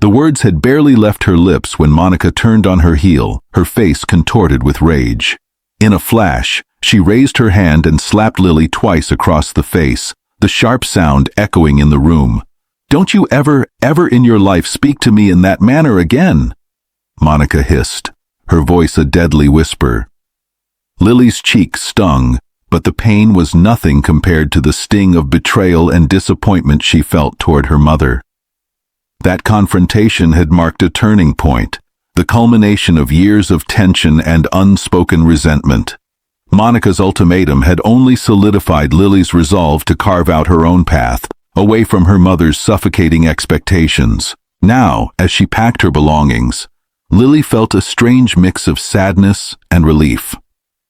The words had barely left her lips when Monica turned on her heel, her face contorted with rage. In a flash, she raised her hand and slapped Lily twice across the face, the sharp sound echoing in the room. "Don't you ever in your life speak to me in that manner again," Monica hissed, her voice a deadly whisper. Lily's cheek stung, but the pain was nothing compared to the sting of betrayal and disappointment she felt toward her mother. That confrontation had marked a turning point, the culmination of years of tension and unspoken resentment. Monica's ultimatum had only solidified Lily's resolve to carve out her own path, away from her mother's suffocating expectations. Now, as she packed her belongings, Lily felt a strange mix of sadness and relief.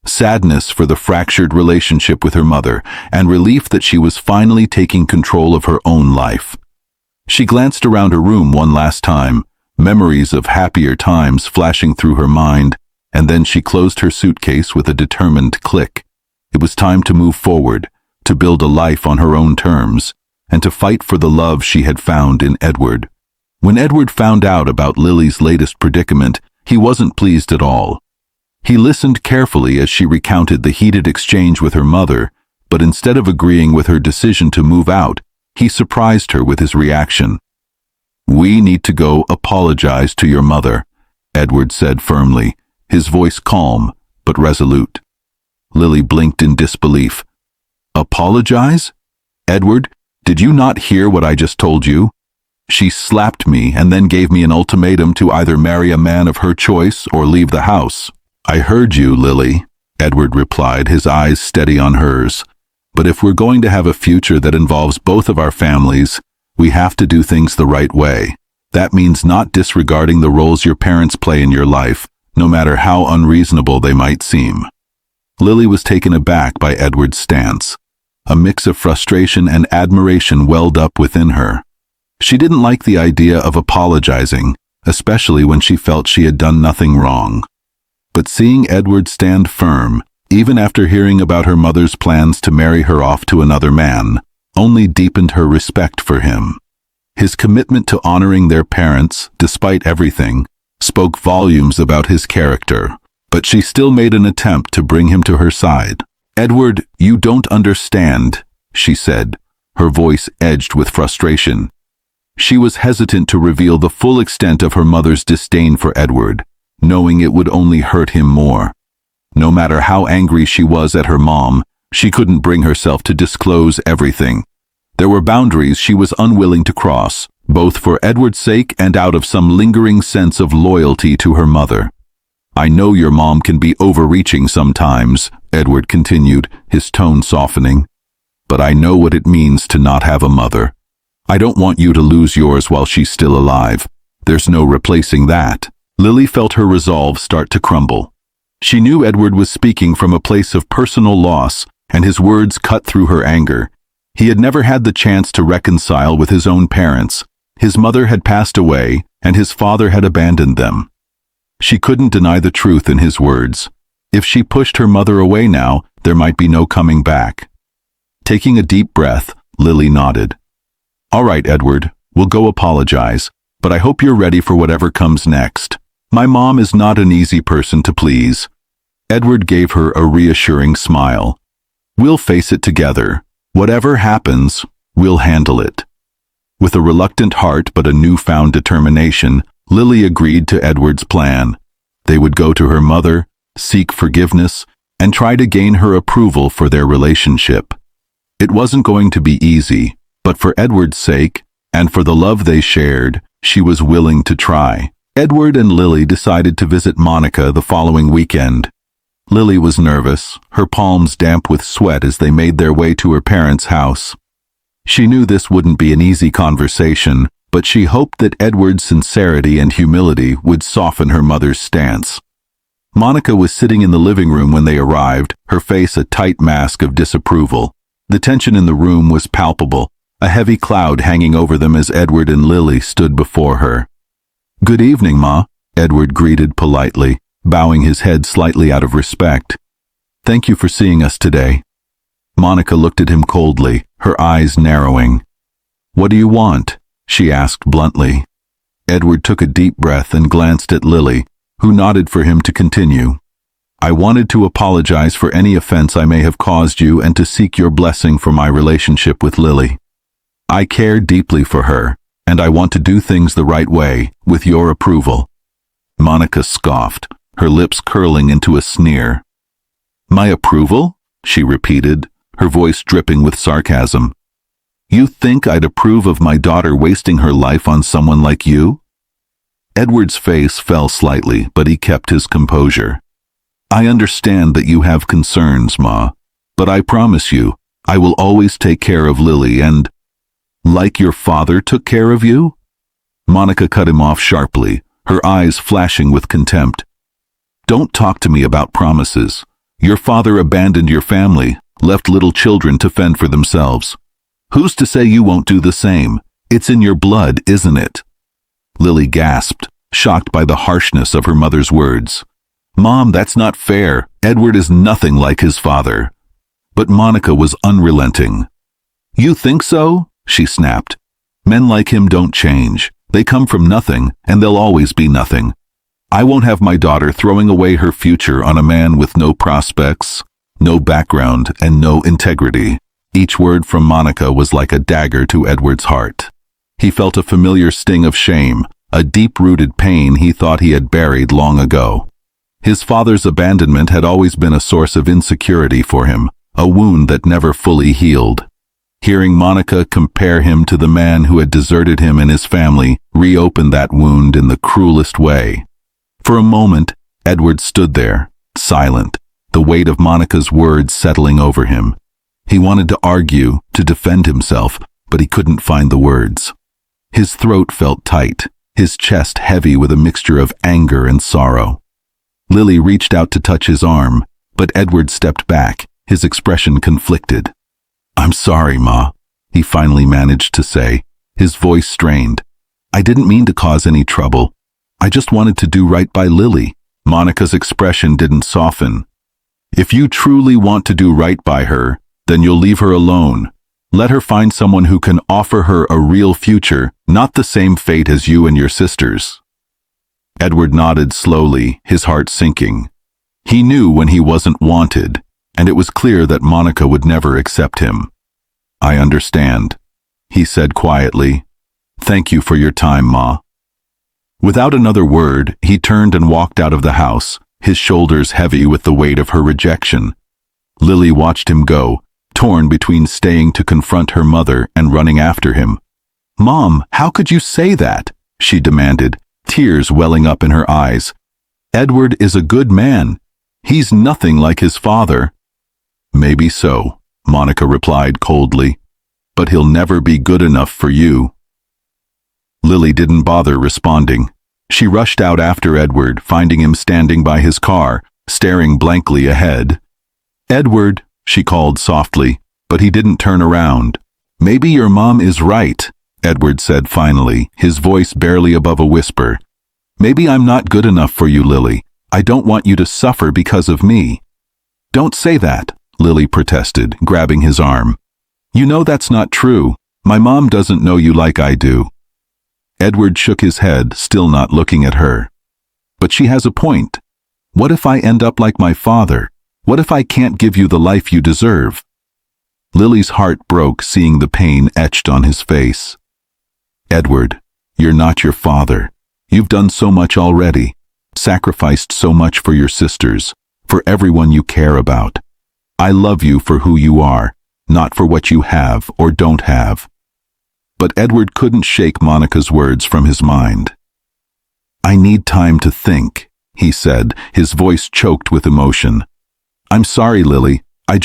Sadness for the fractured relationship with her mother, and relief that she was finally taking control of her own life. She glanced around her room one last time, memories of happier times flashing through her mind, and then she closed her suitcase with a determined click. It was time to move forward, to build a life on her own terms, and to fight for the love she had found in Edward. When Edward found out about Lily's latest predicament, he wasn't pleased at all. He listened carefully as she recounted the heated exchange with her mother, but instead of agreeing with her decision to move out, he surprised her with his reaction. "We need to go apologize to your mother," Edward said firmly, his voice calm but resolute. Lily blinked in disbelief. "Apologize? Edward, did you not hear what I just told you? She slapped me and then gave me an ultimatum to either marry a man of her choice or leave the house." "I heard you, Lily," Edward replied, his eyes steady on hers. "But if we're going to have a future that involves both of our families, we have to do things the right way. That means not disregarding the roles your parents play in your life, no matter how unreasonable they might seem." Lily was taken aback by Edward's stance. A mix of frustration and admiration welled up within her. She didn't like the idea of apologizing, especially when she felt she had done nothing wrong. But seeing Edward stand firm, even after hearing about her mother's plans to marry her off to another man, only deepened her respect for him. His commitment to honoring their parents, despite everything, spoke volumes about his character, but she still made an attempt to bring him to her side. "Edward, you don't understand," she said, her voice edged with frustration. She was hesitant to reveal the full extent of her mother's disdain for Edward, knowing it would only hurt him more. No matter how angry she was at her mom, she couldn't bring herself to disclose everything. There were boundaries she was unwilling to cross, both for Edward's sake and out of some lingering sense of loyalty to her mother. "I know your mom can be overreaching sometimes," Edward continued, his tone softening. "But I know what it means to not have a mother. I don't want you to lose yours while she's still alive. There's no replacing that." Lily felt her resolve start to crumble. She knew Edward was speaking from a place of personal loss, and his words cut through her anger. He had never had the chance to reconcile with his own parents. His mother had passed away, and his father had abandoned them. She couldn't deny the truth in his words. If she pushed her mother away now, there might be no coming back. Taking a deep breath, Lily nodded. "All right, Edward, we'll go apologize, but I hope you're ready for whatever comes next. My mom is not an easy person to please." Edward gave her a reassuring smile. "We'll face it together. Whatever happens, we'll handle it." With a reluctant heart but a newfound determination, Lily agreed to Edward's plan. They would go to her mother, seek forgiveness, and try to gain her approval for their relationship. It wasn't going to be easy, but for Edward's sake, and for the love they shared, she was willing to try. Edward and Lily decided to visit Monica the following weekend. Lily was nervous, her palms damp with sweat as they made their way to her parents' house. She knew this wouldn't be an easy conversation, but she hoped that Edward's sincerity and humility would soften her mother's stance. Monica was sitting in the living room when they arrived, her face a tight mask of disapproval. The tension in the room was palpable, a heavy cloud hanging over them as Edward and Lily stood before her. "Good evening, Ma," Edward greeted politely, bowing his head slightly out of respect. "Thank you for seeing us today." Monica looked at him coldly, her eyes narrowing. "What do you want?" she asked bluntly. Edward took a deep breath and glanced at Lily, who nodded for him to continue. I wanted to apologize for any offense I may have caused you and to seek your blessing for my relationship with Lily. I care deeply for her, and I want to do things the right way, with your approval. Monica scoffed, her lips curling into a sneer. My approval? She repeated, her voice dripping with sarcasm. You think I'd approve of my daughter wasting her life on someone like you? Edward's face fell slightly, but he kept his composure. I understand that you have concerns, Ma, but I promise you, I will always take care of Lily and, like your father took care of you? Monica cut him off sharply, her eyes flashing with contempt. Don't talk to me about promises. Your father abandoned your family, left little children to fend for themselves. Who's to say you won't do the same? It's in your blood, isn't it? Lily gasped, shocked by the harshness of her mother's words. Mom, that's not fair. Edward is nothing like his father. But Monica was unrelenting. You think so? She snapped. Men like him don't change. They come from nothing, and they'll always be nothing. I won't have my daughter throwing away her future on a man with no prospects, no background, and no integrity. Each word from Monica was like a dagger to Edward's heart. He felt a familiar sting of shame, a deep-rooted pain he thought he had buried long ago. His father's abandonment had always been a source of insecurity for him, a wound that never fully healed. Hearing Monica compare him to the man who had deserted him and his family reopened that wound in the cruelest way. For a moment, Edward stood there, silent, the weight of Monica's words settling over him. He wanted to argue, to defend himself, but he couldn't find the words. His throat felt tight, his chest heavy with a mixture of anger and sorrow. Lily reached out to touch his arm, but Edward stepped back, his expression conflicted. I'm sorry, Ma, he finally managed to say, his voice strained. I didn't mean to cause any trouble. I just wanted to do right by Lily. Monica's expression didn't soften. If you truly want to do right by her, then you'll leave her alone. Let her find someone who can offer her a real future, not the same fate as you and your sisters. Edward nodded slowly, his heart sinking. He knew when he wasn't wanted, and it was clear that Monica would never accept him. I understand, he said quietly. Thank you for your time, Ma. Without another word, he turned and walked out of the house, his shoulders heavy with the weight of her rejection. Lily watched him go, torn between staying to confront her mother and running after him. Mom, how could you say that? She demanded, tears welling up in her eyes. Edward is a good man. He's nothing like his father. Maybe so, Monica replied coldly, but he'll never be good enough for you. Lily didn't bother responding. She rushed out after Edward, finding him standing by his car, staring blankly ahead. Edward, she called softly, but he didn't turn around. Maybe your mom is right, Edward said finally, his voice barely above a whisper. Maybe I'm not good enough for you, Lily. I don't want you to suffer because of me. Don't say that, Lily protested, grabbing his arm. You know that's not true. My mom doesn't know you like I do. Edward shook his head, still not looking at her. But she has a point. What if I end up like my father? What if I can't give you the life you deserve? Lily's heart broke seeing the pain etched on his face. Edward, you're not your father. You've done so much already, sacrificed so much for your sisters, for everyone you care about. I love you for who you are, not for what you have or don't have. But Edward couldn't shake Monica's words from his mind. I need time to think, he said, his voice choked with emotion. I'm sorry, Lily. I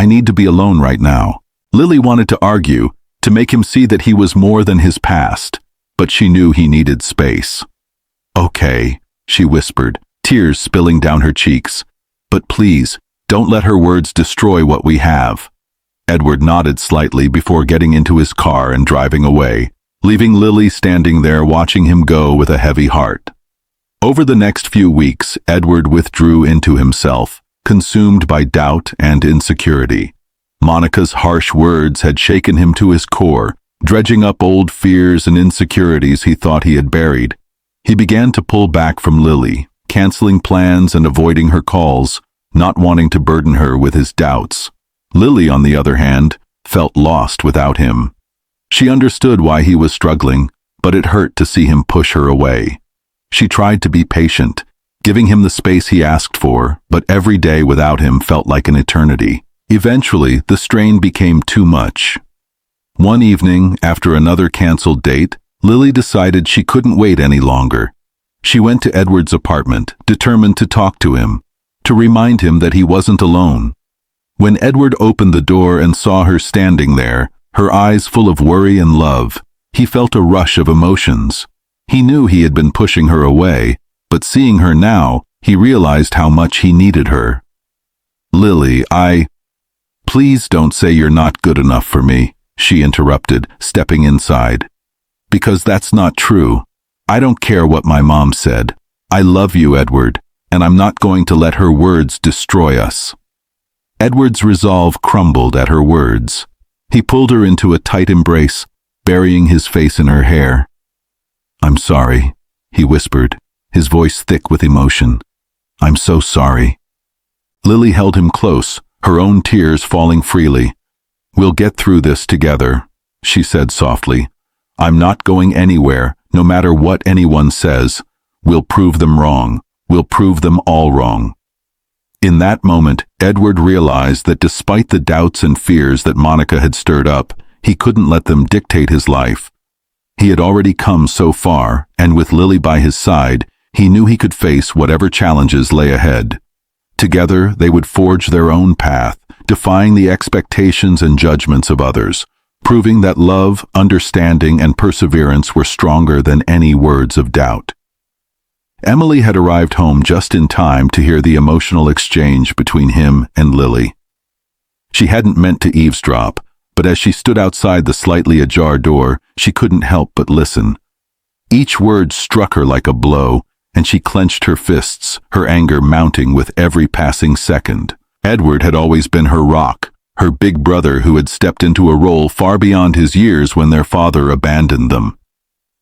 need to be alone right now. Lily wanted to argue, to make him see that he was more than his past, but she knew he needed space. Okay, she whispered, tears spilling down her cheeks. But please, don't let her words destroy what we have. Edward nodded slightly before getting into his car and driving away, leaving Lily standing there watching him go with a heavy heart. Over the next few weeks, Edward withdrew into himself, consumed by doubt and insecurity. Monica's harsh words had shaken him to his core, dredging up old fears and insecurities he thought he had buried. He began to pull back from Lily, canceling plans and avoiding her calls, not wanting to burden her with his doubts. Lily, on the other hand, felt lost without him. She understood why he was struggling, but it hurt to see him push her away. She tried to be patient, giving him the space he asked for, but every day without him felt like an eternity. Eventually, the strain became too much. One evening, after another canceled date, Lily decided she couldn't wait any longer. She went to Edward's apartment, determined to talk to him, to remind him that he wasn't alone. When Edward opened the door and saw her standing there, her eyes full of worry and love, he felt a rush of emotions. He knew he had been pushing her away, but seeing her now, he realized how much he needed her. "Lily, Please don't say you're not good enough for me," she interrupted, stepping inside. "Because that's not true. I don't care what my mom said. I love you, Edward, and I'm not going to let her words destroy us." Edward's resolve crumbled at her words. He pulled her into a tight embrace, burying his face in her hair. "I'm sorry," he whispered, his voice thick with emotion. "I'm so sorry." Lily held him close, her own tears falling freely. "We'll get through this together," she said softly. "I'm not going anywhere, no matter what anyone says. We'll prove them wrong. We'll prove them all wrong." In that moment, Edward realized that despite the doubts and fears that Monica had stirred up, he couldn't let them dictate his life. He had already come so far, and with Lily by his side, he knew he could face whatever challenges lay ahead. Together, they would forge their own path, defying the expectations and judgments of others, proving that love, understanding, and perseverance were stronger than any words of doubt. Emily had arrived home just in time to hear the emotional exchange between him and Lily. She hadn't meant to eavesdrop, but as she stood outside the slightly ajar door, she couldn't help but listen. Each word struck her like a blow, and she clenched her fists, her anger mounting with every passing second. Edward had always been her rock, her big brother who had stepped into a role far beyond his years when their father abandoned them.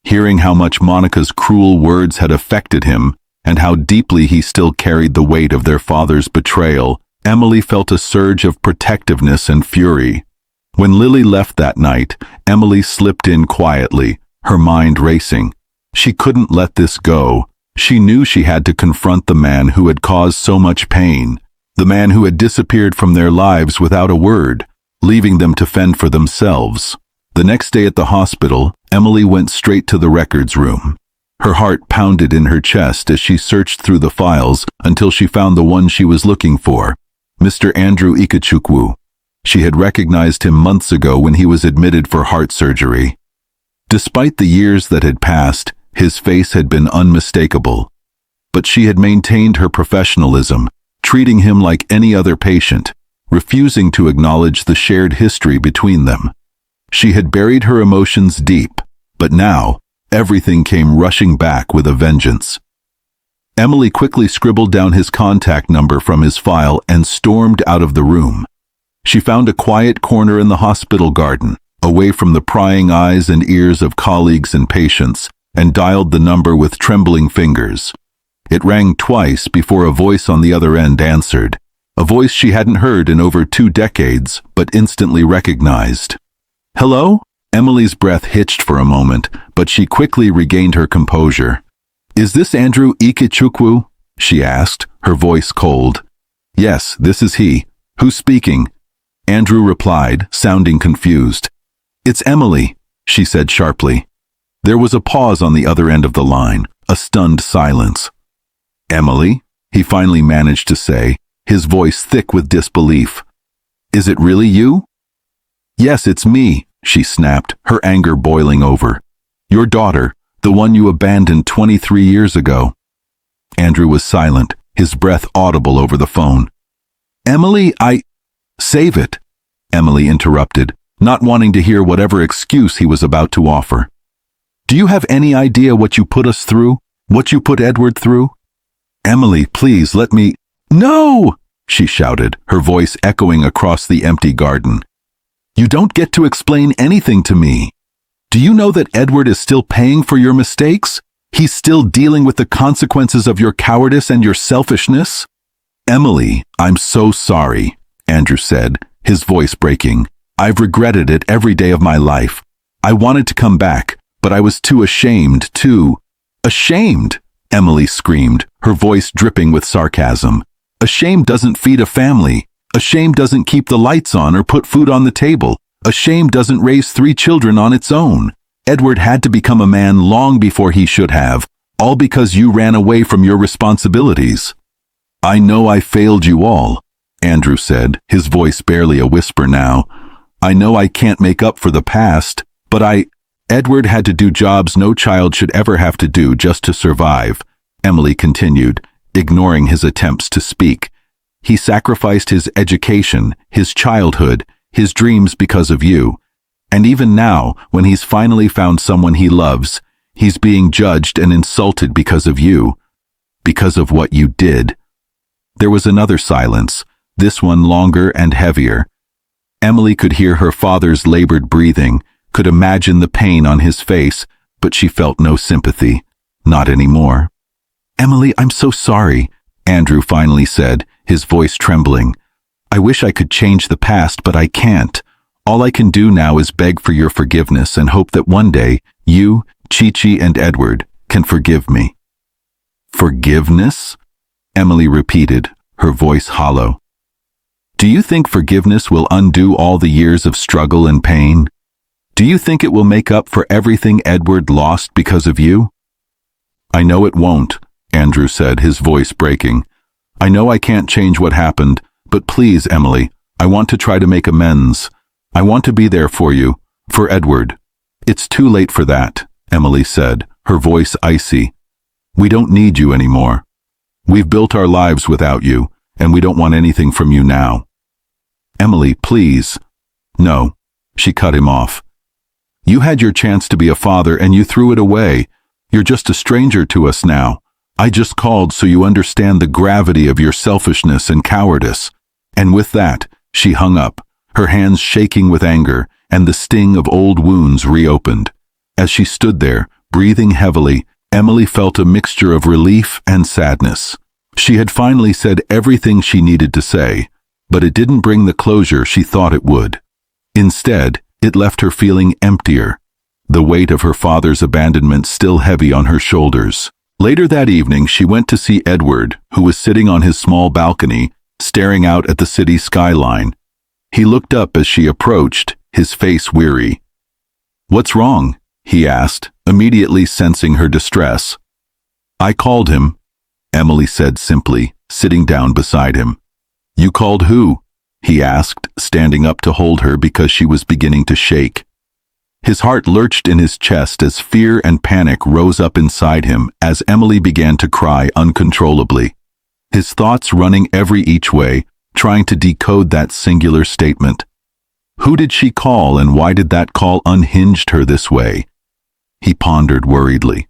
Hearing how much Monica's cruel words had affected him, and how deeply he still carried the weight of their father's betrayal, Emily felt a surge of protectiveness and fury. When Lily left that night, Emily slipped in quietly, her mind racing. She couldn't let this go. She knew she had to confront the man who had caused so much pain, the man who had disappeared from their lives without a word, leaving them to fend for themselves. The next day at the hospital, Emily went straight to the records room. Her heart pounded in her chest as she searched through the files until she found the one she was looking for, Mr. Andrew Ikechukwu. She had recognized him months ago when he was admitted for heart surgery. Despite the years that had passed, his face had been unmistakable. But she had maintained her professionalism, treating him like any other patient, refusing to acknowledge the shared history between them. She had buried her emotions deep, but now, everything came rushing back with a vengeance. Emily quickly scribbled down his contact number from his file and stormed out of the room. She found a quiet corner in the hospital garden, away from the prying eyes and ears of colleagues and patients, and dialed the number with trembling fingers. It rang twice before a voice on the other end answered, a voice she hadn't heard in over 2 decades, but instantly recognized. "Hello?" Emily's breath hitched for a moment, but she quickly regained her composure. "Is this Andrew Ikechukwu?" she asked, her voice cold. "Yes, this is he. Who's speaking?" Andrew replied, sounding confused. "It's Emily," she said sharply. There was a pause on the other end of the line, a stunned silence. "Emily?" he finally managed to say, his voice thick with disbelief. "Is it really you?" "Yes, it's me," she snapped, her anger boiling over. "Your daughter, the one you abandoned 23 years ago." Andrew was silent, his breath audible over the phone. "Emily, Save it," Emily interrupted, not wanting to hear whatever excuse he was about to offer. "Do you have any idea what you put us through? What you put Edward through?" "Emily, please let me—" "No!" she shouted, her voice echoing across the empty garden. "You don't get to explain anything to me. Do you know that Edward is still paying for your mistakes? He's still dealing with the consequences of your cowardice and your selfishness? Emily, I'm so sorry, Andrew said, his voice breaking. I've regretted it every day of my life. I wanted to come back, but I was too ashamed, Ashamed? Emily screamed, her voice dripping with sarcasm. A shame doesn't feed a family. A shame doesn't keep the lights on or put food on the table. A shame doesn't raise 3 children on its own. Edward had to become a man long before he should have, all because you ran away from your responsibilities. I know I failed you all, Andrew said, his voice barely a whisper now. I know I can't make up for the past, but Edward had to do jobs no child should ever have to do just to survive, Emily continued, ignoring his attempts to speak. He sacrificed his education, his childhood, his dreams because of you. And even now, when he's finally found someone he loves, he's being judged and insulted because of you. Because of what you did. There was another silence, this one longer and heavier. Emily could hear her father's labored breathing, could imagine the pain on his face, but she felt no sympathy. Not anymore. Emily, I'm so sorry, Andrew finally said, his voice trembling. I wish I could change the past, but I can't. All I can do now is beg for your forgiveness and hope that one day, you, Chi-Chi, and Edward can forgive me. Forgiveness? Emily repeated, her voice hollow. Do you think forgiveness will undo all the years of struggle and pain? Do you think it will make up for everything Edward lost because of you? I know it won't, Andrew said, his voice breaking. I know I can't change what happened, but please, Emily, I want to try to make amends. I want to be there for you, for Edward. It's too late for that, Emily said, her voice icy. We don't need you anymore. We've built our lives without you, and we don't want anything from you now. Emily, please. No, she cut him off. You had your chance to be a father and you threw it away. You're just a stranger to us now. I just called so you understand the gravity of your selfishness and cowardice. And with that, she hung up, her hands shaking with anger, and the sting of old wounds reopened. As she stood there, breathing heavily, Emily felt a mixture of relief and sadness. She had finally said everything she needed to say, but it didn't bring the closure she thought it would. Instead, it left her feeling emptier, the weight of her father's abandonment still heavy on her shoulders. Later that evening, she went to see Edward, who was sitting on his small balcony, staring out at the city skyline. He looked up as she approached, his face weary. What's wrong? He asked, immediately sensing her distress. I called him, Emily said simply, sitting down beside him. You called who? He asked, standing up to hold her because she was beginning to shake. His heart lurched in his chest as fear and panic rose up inside him as Emily began to cry uncontrollably. His thoughts running every each way, trying to decode that singular statement. Who did she call and why did that call unhinged her this way? He pondered worriedly.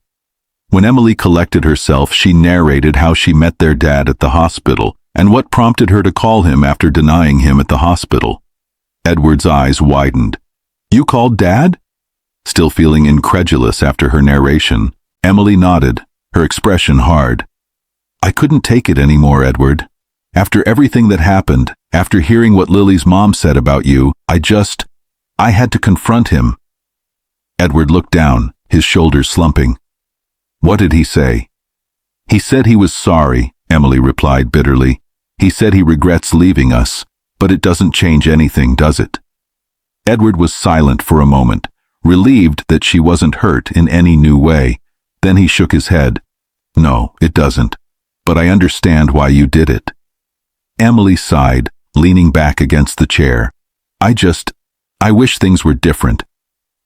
When Emily collected herself, she narrated how she met their dad at the hospital and what prompted her to call him after denying him at the hospital. Edward's eyes widened. You called Dad? Still feeling incredulous after her narration, Emily nodded, her expression hard. I couldn't take it anymore, Edward. After everything that happened, after hearing what Lily's mom said about you, I had to confront him. Edward looked down, his shoulders slumping. What did he say? He said he was sorry, Emily replied bitterly. He said he regrets leaving us, but it doesn't change anything, does it? Edward was silent for a moment, relieved that she wasn't hurt in any new way. Then he shook his head. No, it doesn't. But I understand why you did it. Emily sighed, leaning back against the chair. I wish things were different.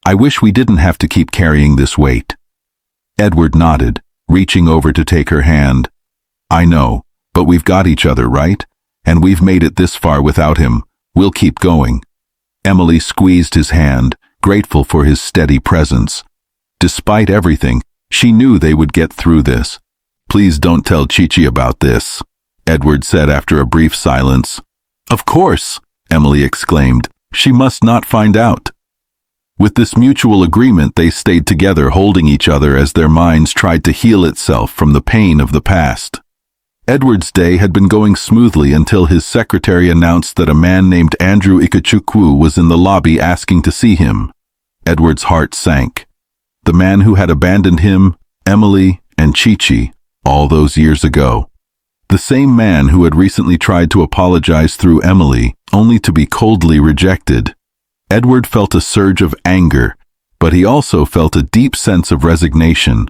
I wish we didn't have to keep carrying this weight. Edward nodded, reaching over to take her hand. I know, but we've got each other, right? And we've made it this far without him. We'll keep going. Emily squeezed his hand, grateful for his steady presence. Despite everything, she knew they would get through this. Please don't tell Chi-Chi about this, Edward said after a brief silence. Of course, Emily exclaimed. She must not find out. With this mutual agreement, they stayed together, holding each other as their minds tried to heal itself from the pain of the past. Edward's day had been going smoothly until his secretary announced that a man named Andrew Ikechukwu was in the lobby asking to see him. Edward's heart sank. The man who had abandoned him, Emily, and Chichi all those years ago. The same man who had recently tried to apologize through Emily, only to be coldly rejected. Edward felt a surge of anger, but he also felt a deep sense of resignation.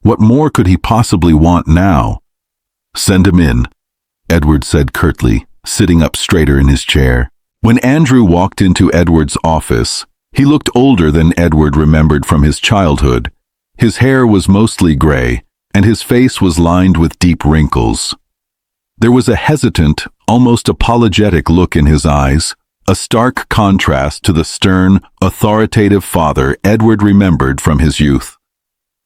What more could he possibly want now? "Send him in," Edward said curtly, sitting up straighter in his chair. When Andrew walked into Edward's office, he looked older than Edward remembered from his childhood. His hair was mostly gray, and his face was lined with deep wrinkles. There was a hesitant, almost apologetic look in his eyes, a stark contrast to the stern, authoritative father Edward remembered from his youth.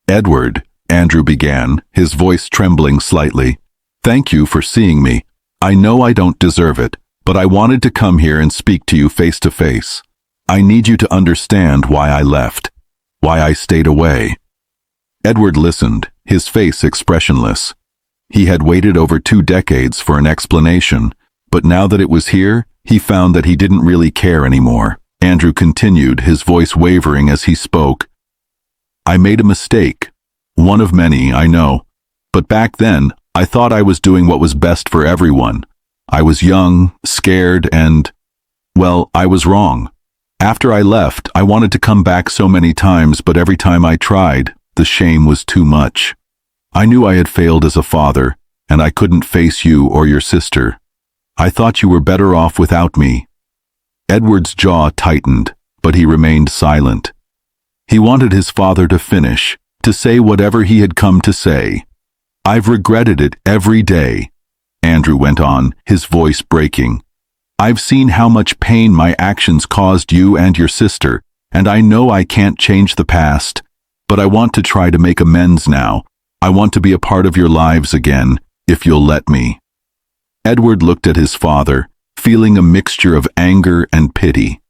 "Edward," Andrew began, his voice trembling slightly, "thank you for seeing me. I know I don't deserve it, but I wanted to come here and speak to you face to face. I need you to understand why I left, why I stayed away." Edward listened, his face expressionless. He had waited over 2 decades for an explanation, but now that it was here, he found that he didn't really care anymore. Andrew continued, his voice wavering as he spoke. "I made a mistake. One of many, I know. But back then, I thought I was doing what was best for everyone. I was young, scared, and, well, I was wrong. After I left, I wanted to come back so many times, but every time I tried, the shame was too much. I knew I had failed as a father, and I couldn't face you or your sister. I thought you were better off without me." Edward's jaw tightened, but he remained silent. He wanted his father to finish, to say whatever he had come to say. "I've regretted it every day," Andrew went on, his voice breaking. "I've seen how much pain my actions caused you and your sister, and I know I can't change the past, but I want to try to make amends now. I want to be a part of your lives again, if you'll let me." Edward looked at his father, feeling a mixture of anger and pity.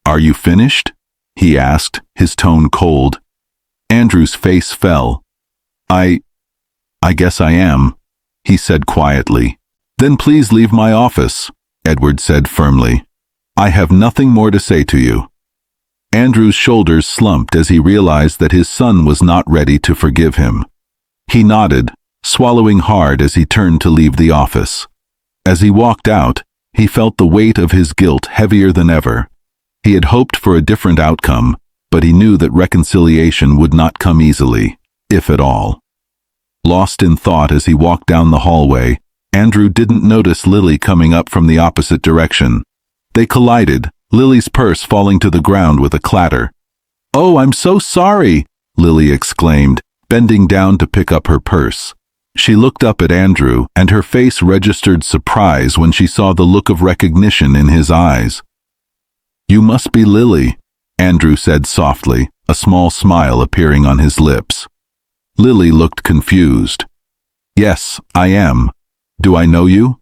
"Are you finished?" he asked, his tone cold. Andrew's face fell. I guess I am," he said quietly. "Then please leave my office," Edward said firmly. "I have nothing more to say to you." Andrew's shoulders slumped as he realized that his son was not ready to forgive him. He nodded, swallowing hard as he turned to leave the office. As he walked out, he felt the weight of his guilt heavier than ever. He had hoped for a different outcome, but he knew that reconciliation would not come easily, if at all. Lost in thought as he walked down the hallway, Andrew didn't notice Lily coming up from the opposite direction. They collided, Lily's purse falling to the ground with a clatter. "Oh, I'm so sorry," Lily exclaimed, bending down to pick up her purse. She looked up at Andrew, and her face registered surprise when she saw the look of recognition in his eyes. "You must be Lily," Andrew said softly, a small smile appearing on his lips. Lily looked confused. "Yes, I am. Do I know you?"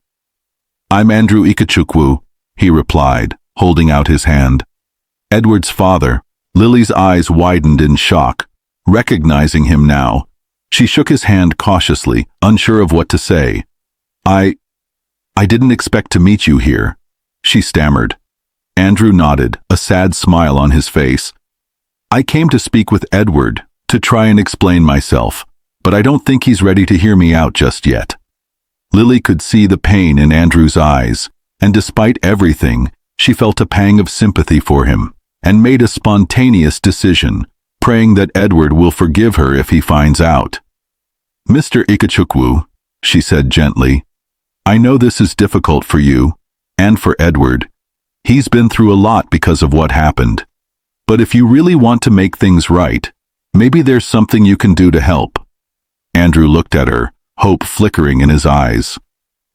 "I'm Andrew Ikechukwu," he replied, holding out his hand. Edward's father. Lily's eyes widened in shock. Recognizing him now, she shook his hand cautiously, unsure of what to say. I didn't expect to meet you here," she stammered. Andrew nodded, a sad smile on his face. "I came to speak with Edward, to try and explain myself, but I don't think he's ready to hear me out just yet." Lily could see the pain in Andrew's eyes, and despite everything, she felt a pang of sympathy for him, and made a spontaneous decision, praying that Edward will forgive her if he finds out. "Mr. Ikechukwu," she said gently, "I know this is difficult for you, and for Edward. He's been through a lot because of what happened. But if you really want to make things right, maybe there's something you can do to help." Andrew looked at her, hope flickering in his eyes.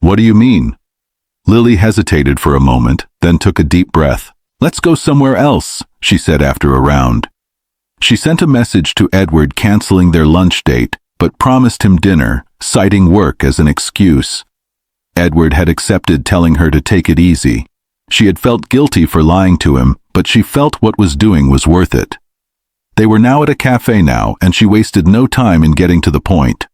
"What do you mean?" Lily hesitated for a moment, then took a deep breath. "Let's go somewhere else," she said after a round. She sent a message to Edward canceling their lunch date, but promised him dinner, citing work as an excuse. Edward had accepted telling her to take it easy. She had felt guilty for lying to him, but she felt what was doing was worth it. They were now at a cafe now, and she wasted no time in getting to the point.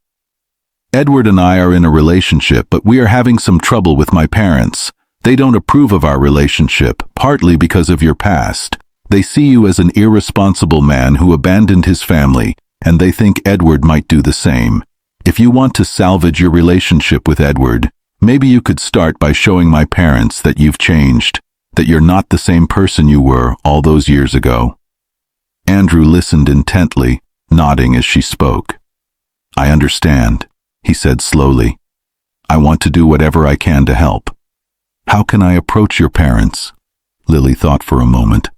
Edward and I are in a relationship, but we are having some trouble with my parents. They don't approve of our relationship, partly because of your past. They see you as an irresponsible man who abandoned his family, and they think Edward might do the same. If you want to salvage your relationship with Edward, maybe you could start by showing my parents that you've changed, that you're not the same person you were all those years ago. Andrew listened intently, nodding as she spoke. I understand, he said slowly. I want to do whatever I can to help. How can I approach your parents? Lily thought for a moment.